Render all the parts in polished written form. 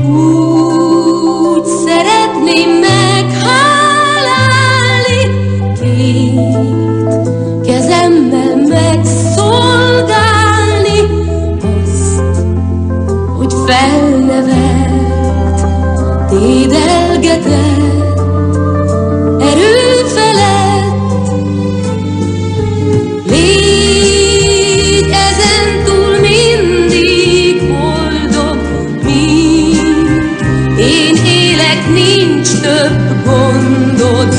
Úgy szeretném meghálálni, két kezemmel megszolgálni azt, hogy felnevelt, dédelgetett erő felett. Légy ezentúl mindig boldog, míg én élek, nincs több gondod.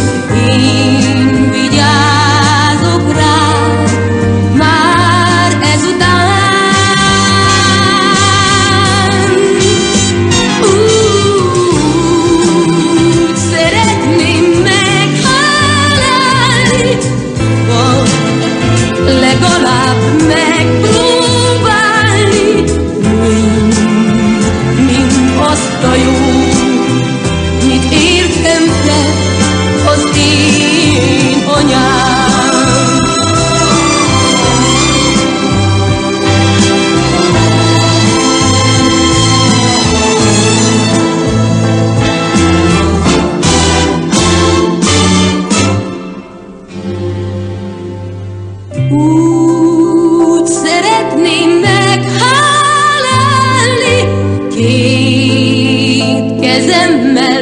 Én vigyázok rád már ezután. Úgy szeretném meghálálni, vagy legalább megpróbálni mind azt a jót, mit értem tett az én anyám. Úgy szeretném meghálálni, két kezemmel